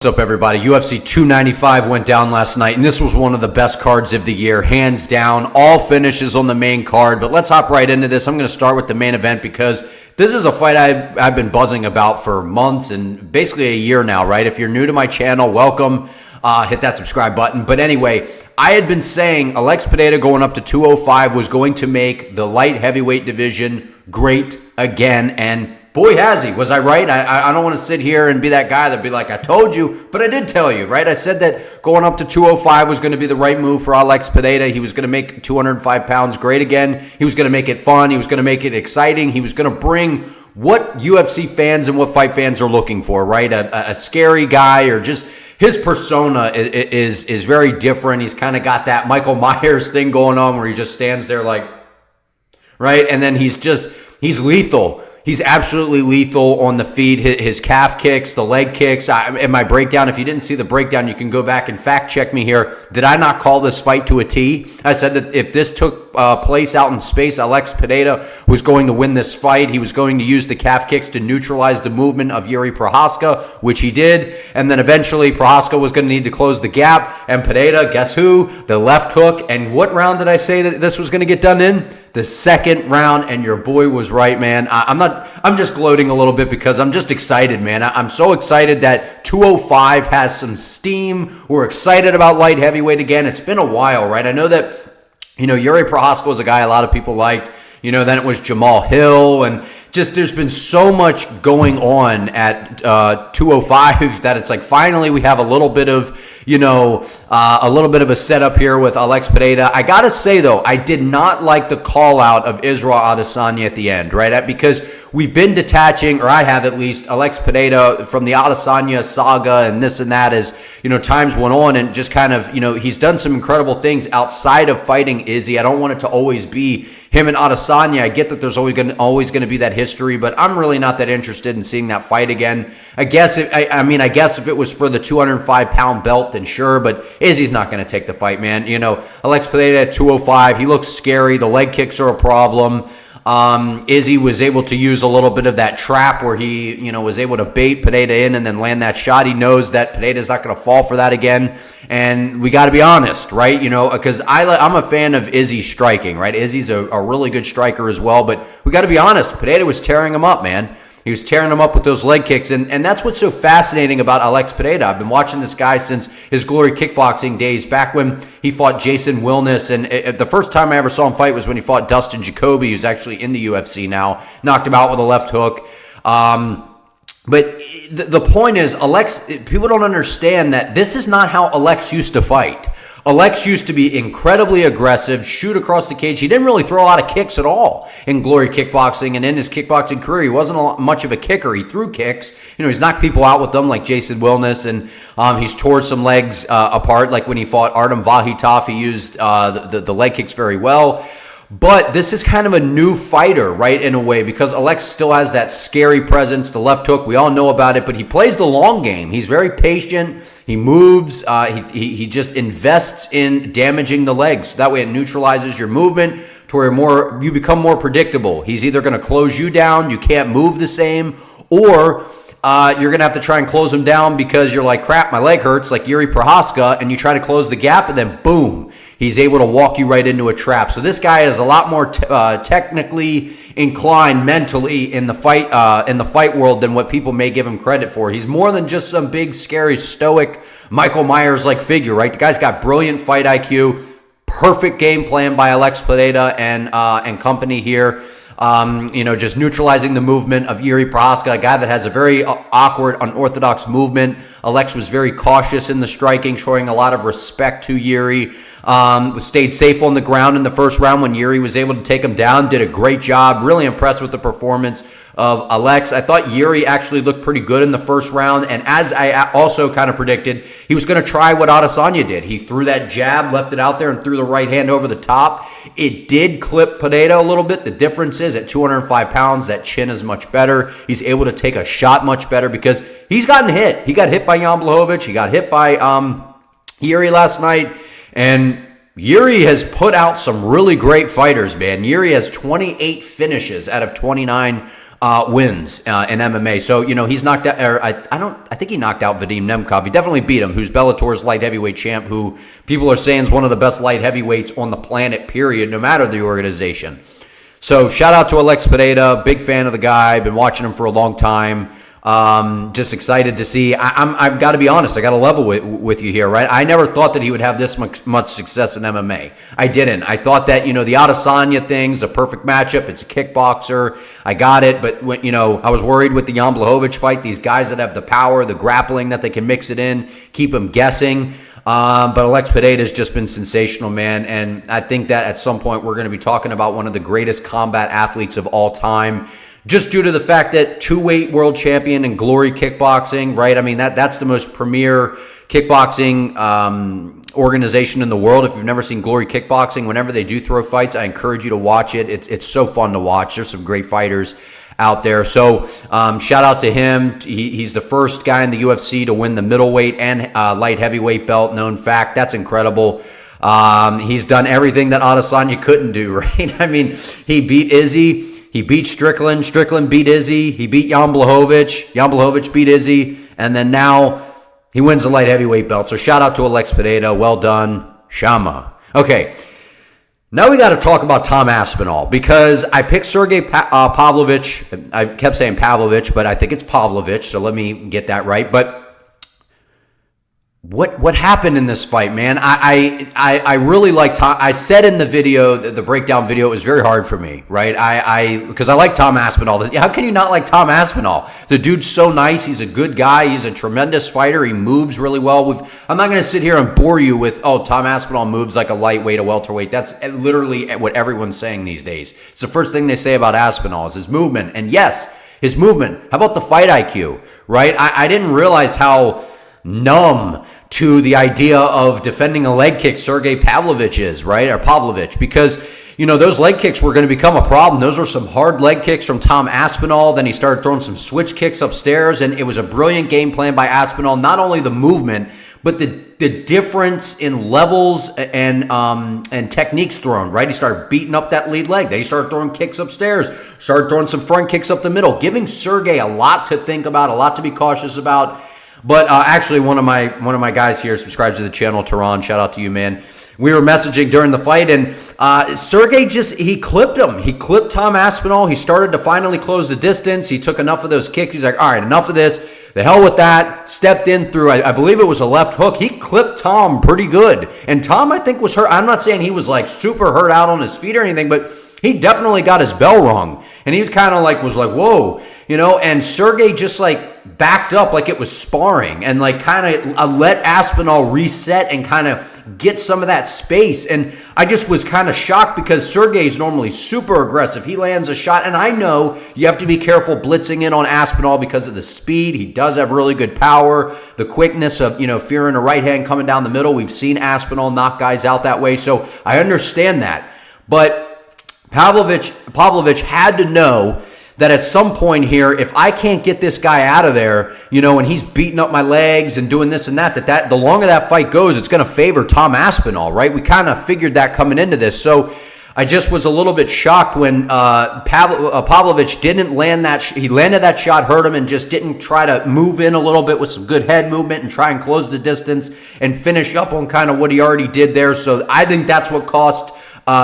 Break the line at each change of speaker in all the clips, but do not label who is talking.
What's up, everybody? UFC 295 went down last night, and this was one of the best cards of the year, hands down. All finishes on the main card, but let's hop right into this. I'm going to start with the main event because this is a fight I've been buzzing about for months and basically a year now, right? If you're new to my channel, welcome. Hit that subscribe button. But anyway, I had been saying Alex Pereira going up to 205 was going to make the light heavyweight division great again, and boy, has he. Was I right? I don't want to sit here and be that guy that'd be like, I told you, but I did tell you, right? I said that going up to 205 was going to be the right move for Alex Pereira. He was going to make 205 pounds great again. He was going to make it fun. He was going to make it exciting. He was going to bring what UFC fans and what fight fans are looking for, right? A scary guy, or just his persona is very different. He's kind of got that Michael Myers thing going on where he just stands there like, right? And then he's lethal. He's absolutely lethal on the feet. His calf kicks, the leg kicks. In my breakdown, if you didn't see the breakdown, you can go back and fact check me here. Did I not call this fight to a T? I said that if this took place out in space, Alex Pereira was going to win this fight. He was going to use the calf kicks to neutralize the movement of Jiri Prochazka, which he did. And then eventually Prochazka was going to need to close the gap. And Pereira, guess who? The left hook. And what round did I say that this was going to get done in? The second round, and your boy was right, man. I'm just gloating a little bit because I'm just excited, man. I'm so excited that 205 has some steam. We're excited about light heavyweight again. It's been a while, right? I know that, Jiri Prochazka was a guy a lot of people liked. Then it was Jamal Hill, and just there's been so much going on at 205 that it's like finally we have a little bit of a setup here with Alex Pereira. I gotta say though, I did not like the call out of Israel Adesanya at the end, right? Because we've been detaching, or I have at least, Alex Pereira from the Adesanya saga and this and that as times went on, and just kind of he's done some incredible things outside of fighting Izzy. I don't want it to always be him and Adesanya. I get that there's always going to be that history, but I'm really not that interested in seeing that fight again. I guess if it was for the 205-pound belt, then sure, but Izzy's not going to take the fight, man. Alex Pereira at 205, he looks scary. The leg kicks are a problem. Izzy was able to use a little bit of that trap where he, was able to bait Pereira in and then land that shot. He knows that Pereira's not going to fall for that again. And we got to be honest, right? Because I'm a fan of Izzy's striking, right? Izzy's a really good striker as well, but we got to be honest. Pereira was tearing him up, man. He was tearing him up with those leg kicks, and that's what's so fascinating about Alex Pereira. I've been watching this guy since his Glory Kickboxing days, back when he fought Jason Wilness, and the first time I ever saw him fight was when he fought Dustin Jacoby, who's actually in the UFC now, knocked him out with a left hook. But the point is, people don't understand that this is not how Alex used to fight. Alex used to be incredibly aggressive, shoot across the cage. He didn't really throw a lot of kicks at all in Glory Kickboxing, and in his kickboxing career, he wasn't much of a kicker. He threw kicks. He's knocked people out with them, like Jason Wilness, and he's tore some legs apart, like when he fought Artem Vahitov. He used the leg kicks very well. But this is kind of a new fighter, right, in a way, because Alex still has that scary presence, the left hook. We all know about it, but he plays the long game. He's very patient. He moves. He just invests in damaging the legs. So that way it neutralizes your movement to where you become more predictable. He's either going to close you down, you can't move the same, or you're going to have to try and close him down because you're like, crap, my leg hurts, like Jiri Prochazka, and you try to close the gap, and then boom, he's able to walk you right into a trap. So this guy is a lot more technically inclined mentally in the fight world than what people may give him credit for. He's more than just some big, scary, stoic Michael Myers-like figure, right? The guy's got brilliant fight IQ, perfect game plan by Alex Pereira and company here. Just neutralizing the movement of Jiri Prochazka, a guy that has a very awkward, unorthodox movement. Alex was very cautious in the striking, showing a lot of respect to Jiri. Stayed safe on the ground in the first round when Jiri was able to take him down. Did a great job. Really impressed with the performance of Alex. I thought Jiri actually looked pretty good in the first round, and as I also kind of predicted, he was going to try what Adesanya did. He threw that jab, left it out there, and threw the right hand over the top. It did clip Pereira a little bit. The difference is at 205 pounds, that chin is much better. He's able to take a shot much better because he's gotten hit. He got hit by Jan Blachowicz. He got hit by Jiri last night, and Jiri has put out some really great fighters, man. Jiri has 28 finishes out of 29 wins in MMA. So, he's knocked out, or I think he knocked out Vadim Nemkov. He definitely beat him, who's Bellator's light heavyweight champ, who people are saying is one of the best light heavyweights on the planet, period, no matter the organization. So shout out to Alex Pereira, big fan of the guy, been watching him for a long time. Just excited to see. I've got to be honest. I got to level with you here, right? I never thought that he would have this much success in MMA. I didn't. I thought that, the Adesanya thing's a perfect matchup. It's a kickboxer. I got it. But when, I was worried with the Jan Blachowicz fight. These guys that have the power, the grappling, that they can mix it in, keep them guessing. But Alex Pereira has just been sensational, man. And I think that at some point we're going to be talking about one of the greatest combat athletes of all time. Just due to the fact that two-weight world champion in Glory Kickboxing, right? I mean, that's the most premier kickboxing organization in the world. If you've never seen Glory Kickboxing, whenever they do throw fights, I encourage you to watch it. It's so fun to watch. There's some great fighters out there. So shout out to him. He's the first guy in the UFC to win the middleweight and light heavyweight belt. Known fact. That's incredible. He's done everything that Adesanya couldn't do, right? I mean, he beat Izzy. He beat Strickland. Strickland beat Izzy. He beat Jan Blachowicz. Jan Blachowicz beat Izzy. And then now he wins the light heavyweight belt. So shout out to Alex Pereira. Well done, Shama. Okay, now we got to talk about Tom Aspinall, because I picked Sergei Pavlovich. I kept saying Pavlovich, but I think it's Pavlovich. So let me get that right. But what happened in this fight, man? I really like Tom. I said in the video, the breakdown video, it was very hard for me, right? Because I like Tom Aspinall. How can you not like Tom Aspinall? The dude's so nice. He's a good guy. He's a tremendous fighter. He moves really well. I'm not going to sit here and bore you with, Tom Aspinall moves like a lightweight, a welterweight. That's literally what everyone's saying these days. It's the first thing they say about Aspinall is his movement. And yes, his movement. How about the fight IQ, right? I didn't realize how numb to the idea of defending a leg kick Sergei Pavlovich is, right? Or Pavlovich, because, those leg kicks were going to become a problem. Those were some hard leg kicks from Tom Aspinall. Then he started throwing some switch kicks upstairs, and it was a brilliant game plan by Aspinall. Not only the movement, but the difference in levels and techniques thrown, right? He started beating up that lead leg. Then he started throwing kicks upstairs, started throwing some front kicks up the middle, giving Sergei a lot to think about, a lot to be cautious about. But actually, one of my guys here subscribes to the channel, Tehran. Shout out to you, man. We were messaging during the fight, and Sergei he clipped him. He clipped Tom Aspinall. He started to finally close the distance. He took enough of those kicks. He's like, all right, enough of this. The hell with that. Stepped in through, I believe it was a left hook. He clipped Tom pretty good. And Tom, I think, was hurt. I'm not saying he was like super hurt out on his feet or anything, but he definitely got his bell rung. And he was kind of like, whoa, and Sergei just backed up like it was sparring and kind of let Aspinall reset and kind of get some of that space. And I just was kind of shocked because Sergei is normally super aggressive. He lands a shot, and I know you have to be careful blitzing in on Aspinall because of the speed. He does have really good power, the quickness of, fearing a right hand coming down the middle. We've seen Aspinall knock guys out that way, so I understand that. But Pavlovich had to know that at some point here, if I can't get this guy out of there, and he's beating up my legs and doing this and that the longer that fight goes, it's going to favor Tom Aspinall, right? We kind of figured that coming into this. So I just was a little bit shocked when Pavlovich didn't land that. He landed that shot, hurt him, and just didn't try to move in a little bit with some good head movement and try and close the distance and finish up on kind of what he already did there. So I think that's what cost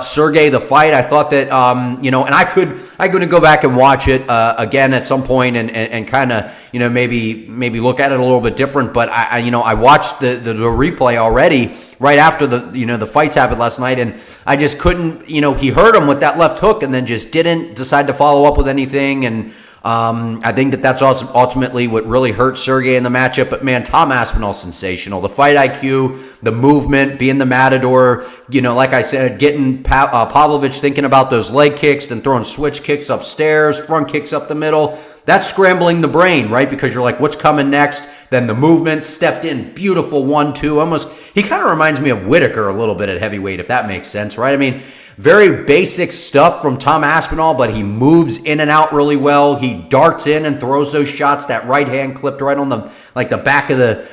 Sergei the fight. I thought that, and I could go back and watch it again at some point and kind of, maybe look at it a little bit different. But I watched the replay already right after the fights happened last night, and I just couldn't, he hurt him with that left hook and then just didn't decide to follow up with anything. And I think that's also ultimately what really hurt Sergei in the matchup. But man, Tom Aspinall, sensational. The fight IQ, the movement, being the matador, like I said, getting Pavlovich thinking about those leg kicks, then throwing switch kicks upstairs, front kicks up the middle. That's scrambling the brain, right? Because you're like, what's coming next? Then the movement, stepped in, beautiful 1-2. Almost, he kind of reminds me of Whitaker a little bit at heavyweight, if that makes sense, right? I mean, very basic stuff from Tom Aspinall, but he moves in and out really well. He darts in and throws those shots. That right hand clipped right on the back of the,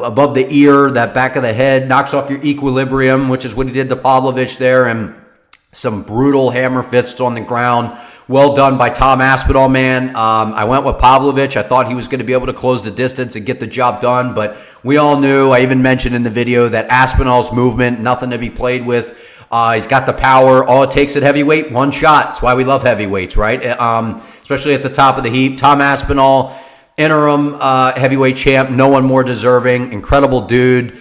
above the ear, that back of the head, knocks off your equilibrium, which is what he did to Pavlovich there. And some brutal hammer fists on the ground well done by Tom Aspinall, man. I went with Pavlovich. I thought he was going to be able to close the distance and get the job done, but we all knew, I even mentioned in the video, that Aspinall's movement, nothing to be played with. He's got the power. All it takes at heavyweight, one shot. That's why we love heavyweights, right? Especially at the top of the heap. Tom Aspinall, interim heavyweight champ, no one more deserving. Incredible dude.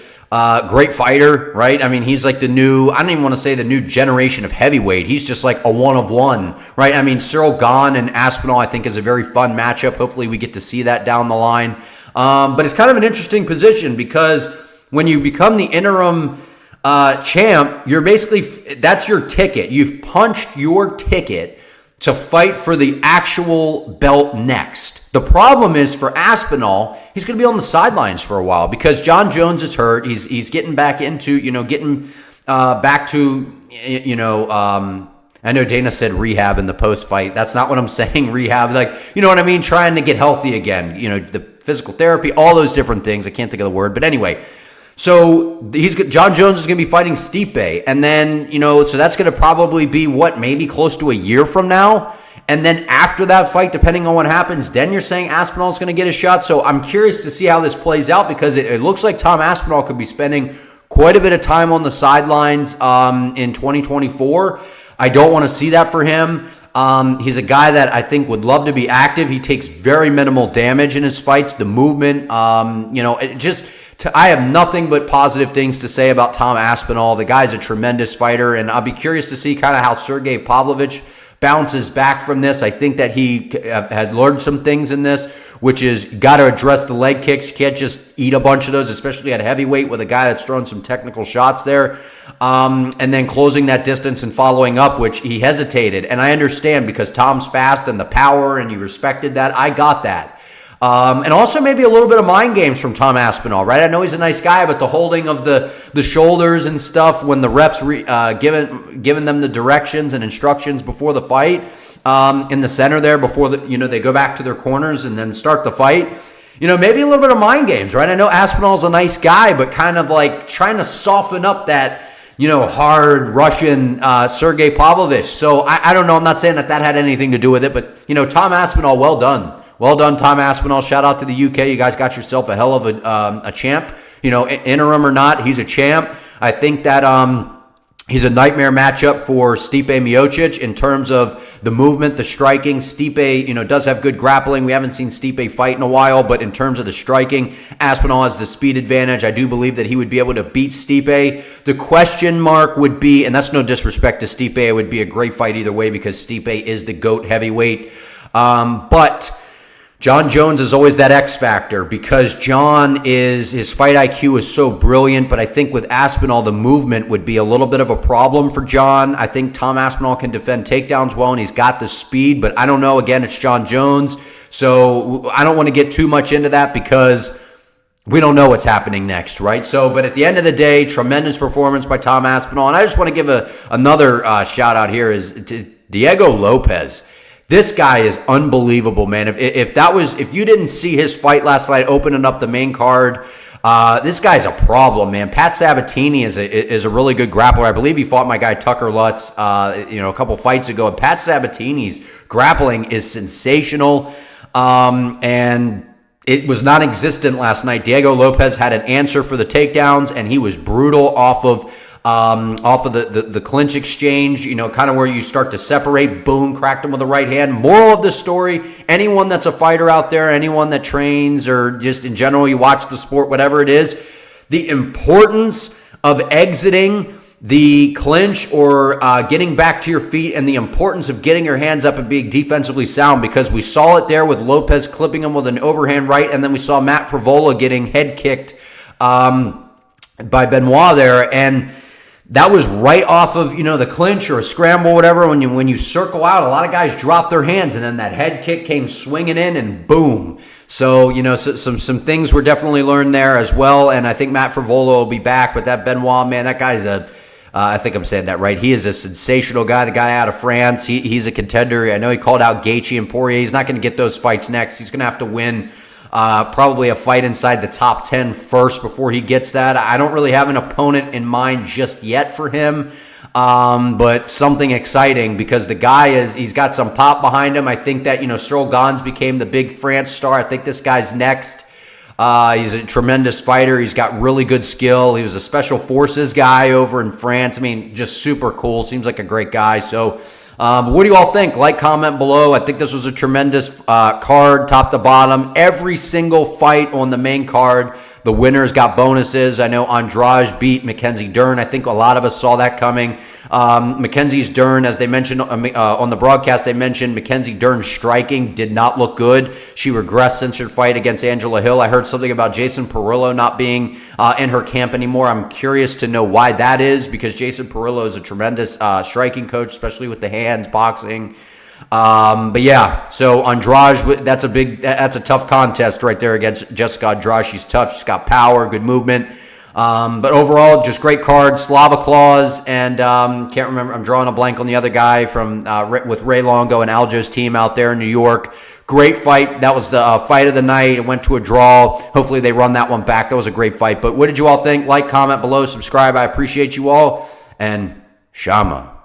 Great fighter, right? I mean, he's like the new, I don't even want to say the new generation of heavyweight. He's just like a one of one, right? I mean, Cyril Gahn and Aspinall, I think, is a very fun matchup. Hopefully we get to see that down the line. But it's kind of an interesting position because when you become the interim champ, you're basically, that's your ticket. You've punched your ticket to fight for the actual belt next. The problem is for Aspinall, he's going to be on the sidelines for a while because John Jones is hurt. He's getting back into, getting back to, I know Dana said rehab in the post-fight. That's not what I'm saying, rehab. Like, you know what I mean? Trying to get healthy again. The physical therapy, all those different things. I can't think of the word. But anyway, so John Jones is going to be fighting Stipe. And then, so that's going to probably be, maybe close to a year from now? And then after that fight, depending on what happens, then you're saying Aspinall's going to get a shot. So I'm curious to see how this plays out because it looks like Tom Aspinall could be spending quite a bit of time on the sidelines in 2024. I don't want to see that for him. He's a guy that I think would love to be active. He takes very minimal damage in his fights. The movement, I have nothing but positive things to say about Tom Aspinall. The guy's a tremendous fighter, and I'll be curious to see kind of how Sergei Pavlovich bounces back from this. I think that he had learned some things in this, which is got to address the leg kicks. You can't just eat a bunch of those, especially at heavyweight with a guy that's throwing some technical shots there. And then closing that distance and following up, which he hesitated. And I understand because Tom's fast and the power, and you respected that. I got that. And also maybe a little bit of mind games from Tom Aspinall, right? I know he's a nice guy, but the holding of the shoulders and stuff when the refs giving them the directions and instructions before the fight in the center there before they go back to their corners and then start the fight. Maybe a little bit of mind games, right? I know Aspinall's a nice guy, but kind of like trying to soften up that hard Russian Sergei Pavlovich. So I don't know. I'm not saying that had anything to do with it, but Tom Aspinall, well done. Well done, Tom Aspinall. Shout out to the UK. You guys got yourself a hell of a champ. Interim or not, he's a champ. I think that he's a nightmare matchup for Stipe Miocic in terms of the movement, the striking. Stipe, does have good grappling. We haven't seen Stipe fight in a while, but in terms of the striking, Aspinall has the speed advantage. I do believe that he would be able to beat Stipe. The question mark would be, and that's no disrespect to Stipe, it would be a great fight either way because Stipe is the GOAT heavyweight. But John Jones is always that X factor because his fight IQ is so brilliant, but I think with Aspinall, the movement would be a little bit of a problem for John. I think Tom Aspinall can defend takedowns well, and he's got the speed, but I don't know. Again, it's John Jones, so I don't want to get too much into that because we don't know what's happening next, right? So, but at the end of the day, tremendous performance by Tom Aspinall, and I just want to give another shout out here is to Diego Lopez. This guy is unbelievable, man. If you didn't see his fight last night opening up the main card, this guy's a problem, man. Pat Sabatini is a really good grappler. I believe he fought my guy Tucker Lutz, a couple fights ago. And Pat Sabatini's grappling is sensational, and it was non-existent last night. Diego Lopez had an answer for the takedowns, and he was brutal off of the clinch exchange, kind of where you start to separate, boom, cracked him with the right hand. Moral of the story, anyone that's a fighter out there, anyone that trains or just in general, you watch the sport, whatever it is, the importance of exiting the clinch or getting back to your feet and the importance of getting your hands up and being defensively sound because we saw it there with Lopez clipping him with an overhand right, and then we saw Matt Frevola getting head kicked by Benoit there, and that was right off of, the clinch or a scramble, whatever. When you circle out, a lot of guys drop their hands, and then that head kick came swinging in, and boom. So, some things were definitely learned there as well, and I think Matt Frevola will be back, but that Benoit, man, that guy's I think I'm saying that right. He is a sensational guy, the guy out of France. He's a contender. I know he called out Gaethje and Poirier. He's not going to get those fights next. He's going to have to win probably a fight inside the top 10 first before he gets that. I don't really have an opponent in mind just yet for him. but something exciting because the guy he's got some pop behind him. I think that, Cyril Gans became the big France star. I think this guy's next. He's a tremendous fighter. He's got really good skill. He was a special forces guy over in France. I mean, just super cool. Seems like a great guy. So, what do you all think? Like, comment below. I think this was a tremendous card, top to bottom. Every single fight on the main card, the winners got bonuses. I know Andrade beat Mackenzie Dern. I think a lot of us saw that coming. Mackenzie's Dern, as they mentioned on the broadcast, they mentioned Mackenzie Dern's striking did not look good. She regressed since her fight against Angela Hill. I heard something about Jason Perillo not being in her camp anymore. I'm curious to know why that is, because Jason Perillo is a tremendous striking coach, especially with the hands, boxing. But yeah, so Andrade, that's a tough contest right there against Jessica Andrade. She's tough. She's got power, good movement. But overall, just great card. Slava Claus and can't remember. I'm drawing a blank on the other guy from with Ray Longo and Aljo's team out there in New York. Great fight. That was the fight of the night. It went to a draw. Hopefully they run that one back. That was a great fight. But what did you all think? Like, comment below, subscribe. I appreciate you all. And Shama.